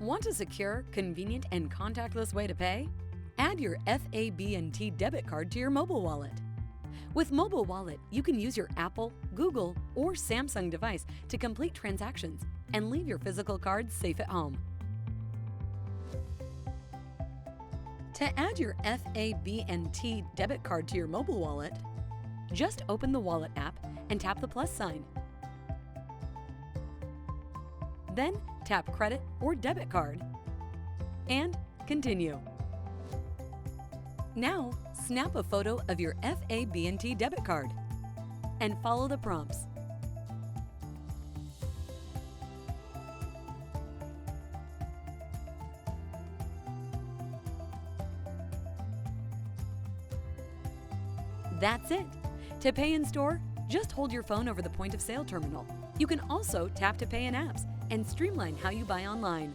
Want a secure, convenient, and contactless way to pay? Add your FAB&T debit card to your mobile wallet. With Mobile Wallet, you can use your Apple, Google, or Samsung device to complete transactions and leave your physical cards safe at home. To add your FAB&T debit card to your mobile wallet, just open the Wallet app and tap the plus sign. Then tap Credit or Debit Card and Continue. Now, snap a photo of your FAB&T debit card and follow the prompts. That's it. To pay in store, just hold your phone over the point of sale terminal. You can also tap to pay in apps and streamline how you buy online.